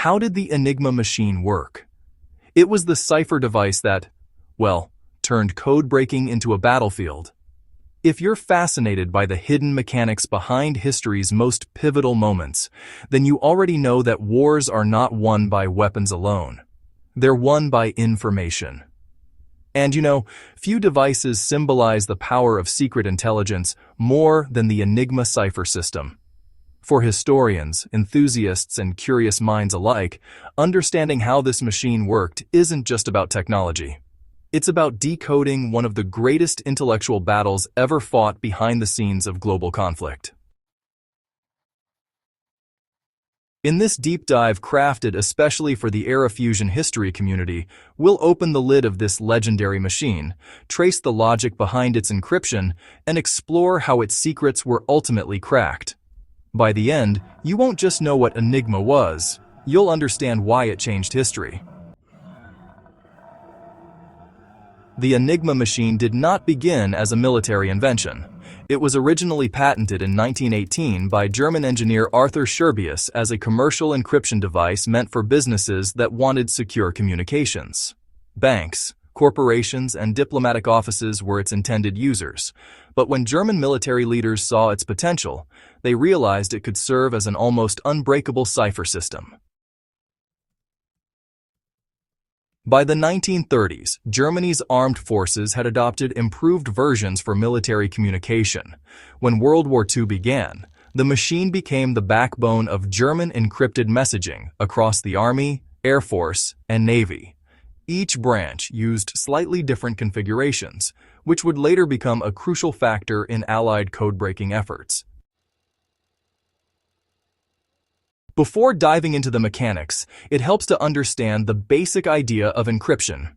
How did the Enigma machine work? It was the Cipher device that, well, turned code breaking into a battlefield. If you're fascinated by the hidden mechanics behind history's most pivotal moments, then you already know that wars are not won by weapons alone. They're won by information. And few devices symbolize the power of secret intelligence more than the Enigma Cipher system. For historians, enthusiasts, and curious minds alike, understanding how this machine worked isn't just about technology. It's about decoding one of the greatest intellectual battles ever fought behind the scenes of global conflict. In this deep dive crafted especially for the Era Fusion history community, we'll open the lid of this legendary machine, trace the logic behind its encryption, and explore how its secrets were ultimately cracked. By the end, you won't just know what Enigma was, you'll understand why it changed history. The Enigma machine did not begin as a military invention. It was originally patented in 1918 by German engineer Arthur Scherbius as a commercial encryption device meant for businesses that wanted secure communications. Banks, corporations, and diplomatic offices were its intended users, but when German military leaders saw its potential, they realized it could serve as an almost unbreakable cipher system. By the 1930s, Germany's armed forces had adopted improved versions for military communication. When World War II began, the machine became the backbone of German encrypted messaging across the Army, Air Force, and Navy. Each branch used slightly different configurations, which would later become a crucial factor in Allied code-breaking efforts. Before diving into the mechanics, it helps to understand the basic idea of encryption.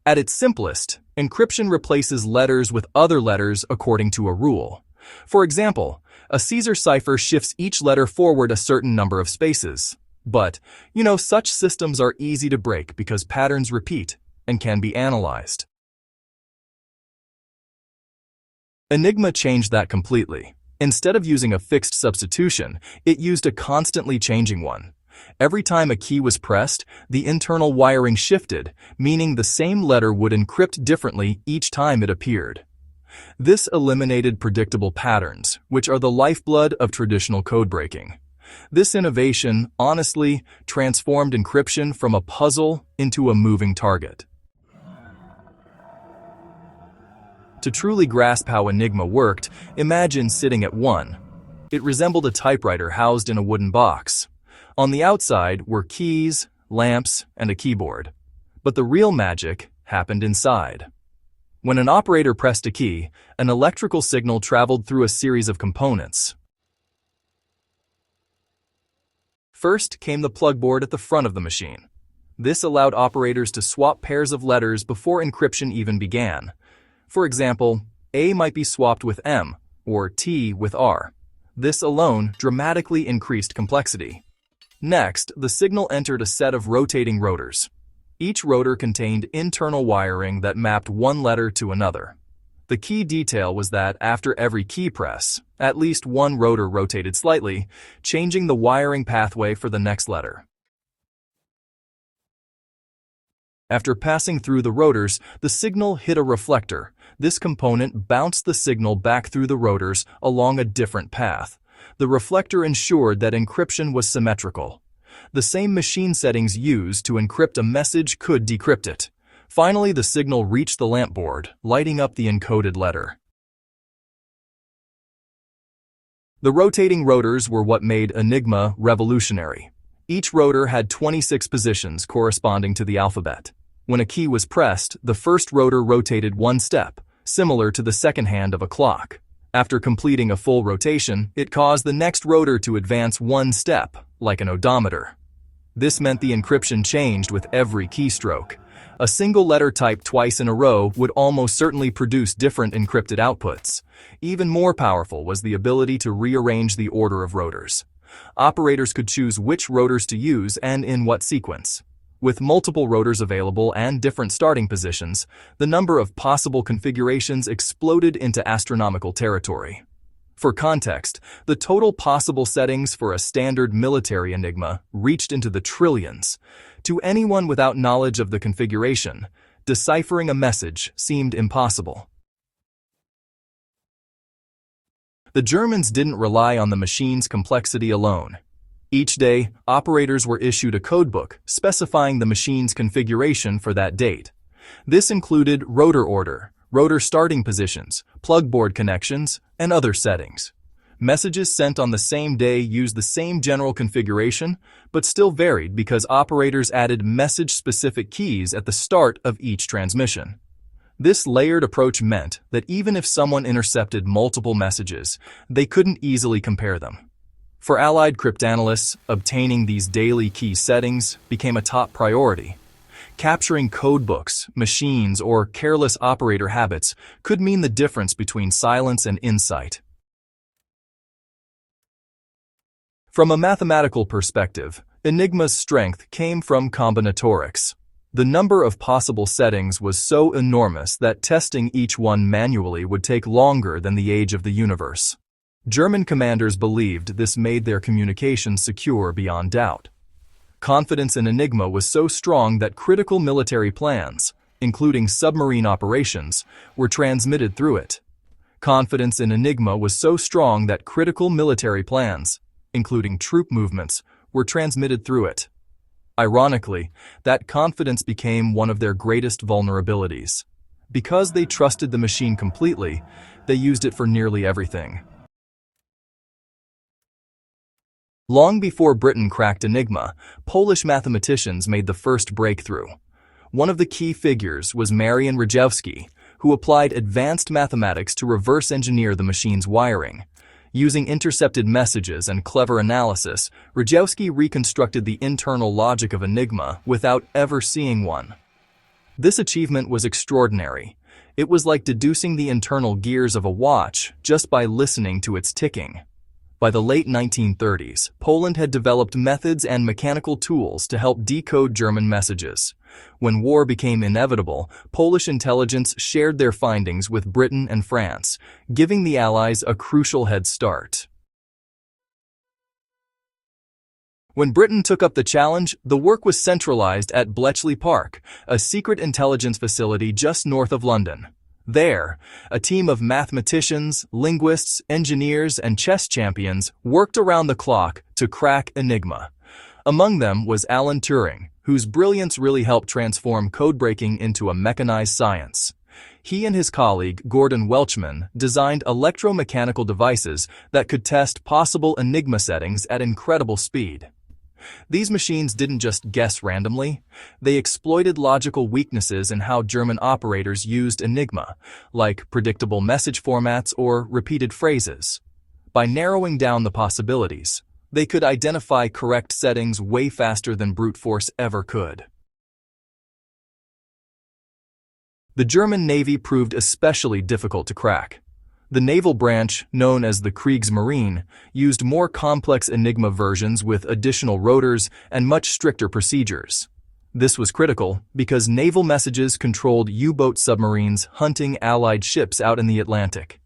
At its simplest, encryption replaces letters with other letters according to a rule. For example, a Caesar cipher shifts each letter forward a certain number of spaces. But, such systems are easy to break because patterns repeat and can be analyzed. Enigma changed that completely. Instead of using a fixed substitution, it used a constantly changing one. Every time a key was pressed, the internal wiring shifted, meaning the same letter would encrypt differently each time it appeared. This eliminated predictable patterns, which are the lifeblood of traditional code breaking. This innovation, honestly, transformed encryption from a puzzle into a moving target. To truly grasp how Enigma worked, imagine sitting at one. It resembled a typewriter housed in a wooden box. On the outside were keys, lamps, and a keyboard. But the real magic happened inside. When an operator pressed a key, an electrical signal traveled through a series of components. First came the plugboard at the front of the machine. This allowed operators to swap pairs of letters before encryption even began. For example, A might be swapped with M, or T with R. This alone dramatically increased complexity. Next, the signal entered a set of rotating rotors. Each rotor contained internal wiring that mapped one letter to another. The key detail was that after every key press, at least one rotor rotated slightly, changing the wiring pathway for the next letter. After passing through the rotors, the signal hit a reflector. This component bounced the signal back through the rotors along a different path. The reflector ensured that encryption was symmetrical. The same machine settings used to encrypt a message could decrypt it. Finally, the signal reached the lamp board, lighting up the encoded letter. The rotating rotors were what made Enigma revolutionary. Each rotor had 26 positions corresponding to the alphabet. When a key was pressed, the first rotor rotated one step, similar to the second hand of a clock. After completing a full rotation, it caused the next rotor to advance one step, like an odometer. This meant the encryption changed with every keystroke. A single letter typed twice in a row would almost certainly produce different encrypted outputs. Even more powerful was the ability to rearrange the order of rotors. Operators could choose which rotors to use and in what sequence. With multiple rotors available and different starting positions, the number of possible configurations exploded into astronomical territory. For context, the total possible settings for a standard military Enigma reached into the trillions. To anyone without knowledge of the configuration, deciphering a message seemed impossible. The Germans didn't rely on the machine's complexity alone. Each day, operators were issued a codebook specifying the machine's configuration for that date. This included rotor order, rotor starting positions, plugboard connections, and other settings. Messages sent on the same day used the same general configuration, but still varied because operators added message-specific keys at the start of each transmission. This layered approach meant that even if someone intercepted multiple messages, they couldn't easily compare them. For Allied cryptanalysts, obtaining these daily key settings became a top priority. Capturing codebooks, machines, or careless operator habits could mean the difference between silence and insight. From a mathematical perspective, Enigma's strength came from combinatorics. The number of possible settings was so enormous that testing each one manually would take longer than the age of the universe. German commanders believed this made their communications secure beyond doubt. Confidence in Enigma was so strong that critical military plans, including submarine operations, were transmitted through it. Confidence in Enigma was so strong that critical military plans, including troop movements, were transmitted through it. Ironically, that confidence became one of their greatest vulnerabilities. Because they trusted the machine completely, they used it for nearly everything. Long before Britain cracked Enigma, Polish mathematicians made the first breakthrough. One of the key figures was Marian Rejewski, who applied advanced mathematics to reverse engineer the machine's wiring. Using intercepted messages and clever analysis, Rejewski reconstructed the internal logic of Enigma without ever seeing one. This achievement was extraordinary. It was like deducing the internal gears of a watch just by listening to its ticking. By the late 1930s, Poland had developed methods and mechanical tools to help decode German messages. When war became inevitable, Polish intelligence shared their findings with Britain and France, giving the Allies a crucial head start. When Britain took up the challenge, the work was centralized at Bletchley Park, a secret intelligence facility just north of London. There, a team of mathematicians, linguists, engineers, and chess champions worked around the clock to crack Enigma. Among them was Alan Turing, whose brilliance really helped transform codebreaking into a mechanized science. He and his colleague, Gordon Welchman, designed electromechanical devices that could test possible Enigma settings at incredible speed. These machines didn't just guess randomly, they exploited logical weaknesses in how German operators used Enigma, like predictable message formats or repeated phrases. By narrowing down the possibilities, they could identify correct settings way faster than brute force ever could. The German Navy proved especially difficult to crack. The naval branch, known as the Kriegsmarine, used more complex Enigma versions with additional rotors and much stricter procedures. This was critical because naval messages controlled U-boat submarines hunting Allied ships out in the Atlantic.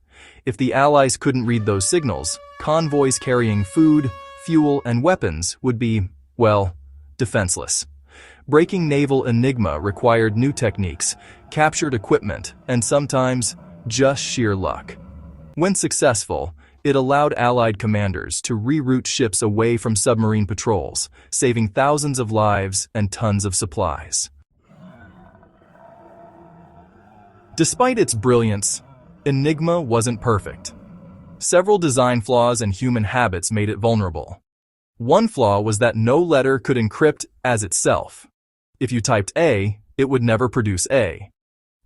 If the Allies couldn't read those signals, convoys carrying food, fuel, and weapons would be, well, defenseless. Breaking naval Enigma required new techniques, captured equipment, and sometimes just sheer luck. When successful, it allowed Allied commanders to reroute ships away from submarine patrols, saving thousands of lives and tons of supplies. Despite its brilliance, Enigma wasn't perfect. Several design flaws and human habits made it vulnerable. One flaw was that no letter could encrypt as itself. If you typed A, it would never produce A.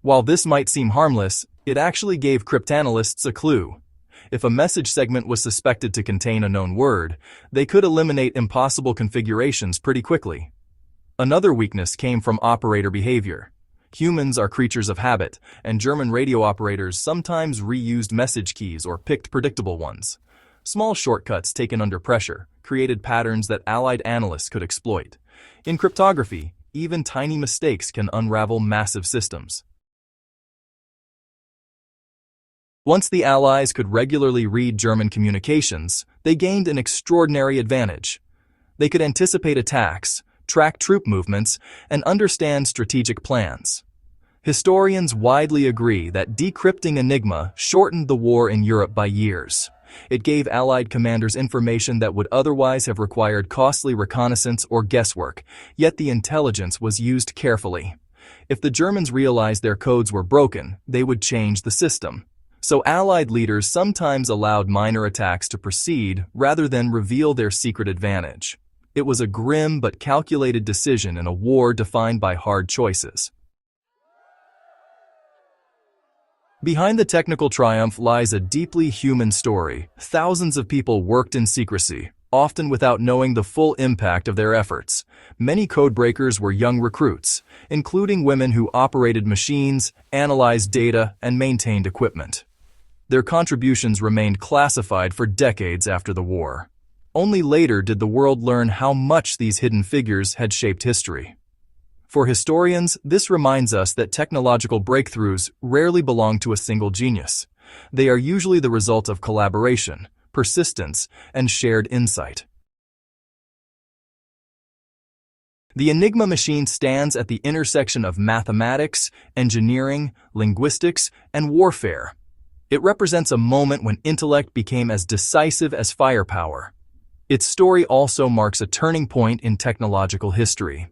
While this might seem harmless, it actually gave cryptanalysts a clue. If a message segment was suspected to contain a known word, they could eliminate impossible configurations pretty quickly. Another weakness came from operator behavior. Humans are creatures of habit, and German radio operators sometimes reused message keys or picked predictable ones. Small shortcuts taken under pressure created patterns that Allied analysts could exploit. In cryptography, even tiny mistakes can unravel massive systems. Once the Allies could regularly read German communications, they gained an extraordinary advantage. They could anticipate attacks, track troop movements, and understand strategic plans. Historians widely agree that decrypting Enigma shortened the war in Europe by years. It gave Allied commanders information that would otherwise have required costly reconnaissance or guesswork, yet the intelligence was used carefully. If the Germans realized their codes were broken, they would change the system. So Allied leaders sometimes allowed minor attacks to proceed rather than reveal their secret advantage. It was a grim but calculated decision in a war defined by hard choices. Behind the technical triumph lies a deeply human story. Thousands of people worked in secrecy, often without knowing the full impact of their efforts. Many codebreakers were young recruits, including women who operated machines, analyzed data, and maintained equipment. Their contributions remained classified for decades after the war. Only later did the world learn how much these hidden figures had shaped history. For historians, this reminds us that technological breakthroughs rarely belong to a single genius. They are usually the result of collaboration, persistence, and shared insight. The Enigma machine stands at the intersection of mathematics, engineering, linguistics, and warfare. It represents a moment when intellect became as decisive as firepower. Its story also marks a turning point in technological history.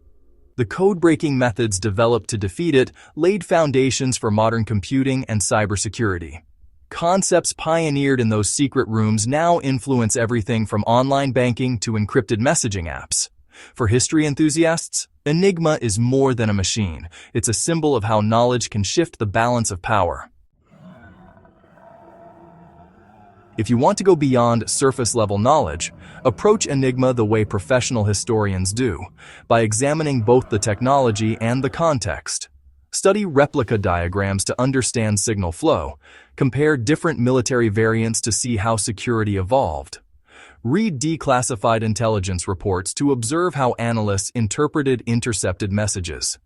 The code-breaking methods developed to defeat it laid foundations for modern computing and cybersecurity. Concepts pioneered in those secret rooms now influence everything from online banking to encrypted messaging apps. For history enthusiasts, Enigma is more than a machine. It's a symbol of how knowledge can shift the balance of power. If you want to go beyond surface-level knowledge, approach Enigma the way professional historians do, by examining both the technology and the context. Study replica diagrams to understand signal flow, compare different military variants to see how security evolved. Read declassified intelligence reports to observe how analysts interpreted intercepted messages.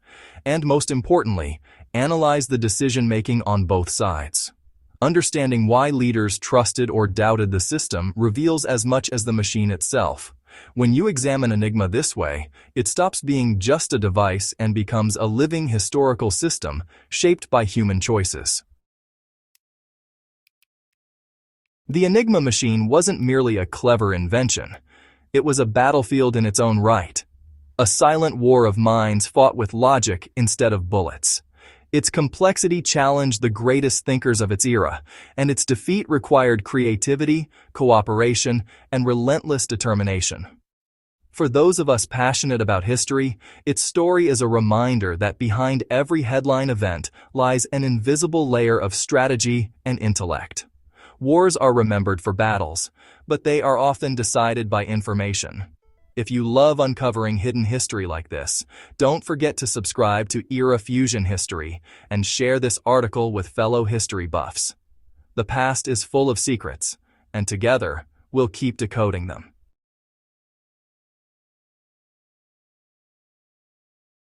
And most importantly, analyze the decision-making on both sides. Understanding why leaders trusted or doubted the system reveals as much as the machine itself. When you examine Enigma this way, it stops being just a device and becomes a living historical system shaped by human choices. The Enigma machine wasn't merely a clever invention. It was a battlefield in its own right. A silent war of minds fought with logic instead of bullets. Its complexity challenged the greatest thinkers of its era, and its defeat required creativity, cooperation, and relentless determination. For those of us passionate about history, its story is a reminder that behind every headline event lies an invisible layer of strategy and intellect. Wars are remembered for battles, but they are often decided by information. If you love uncovering hidden history like this, don't forget to subscribe to Era Fusion History and share this article with fellow history buffs. The past is full of secrets, and together, we'll keep decoding them.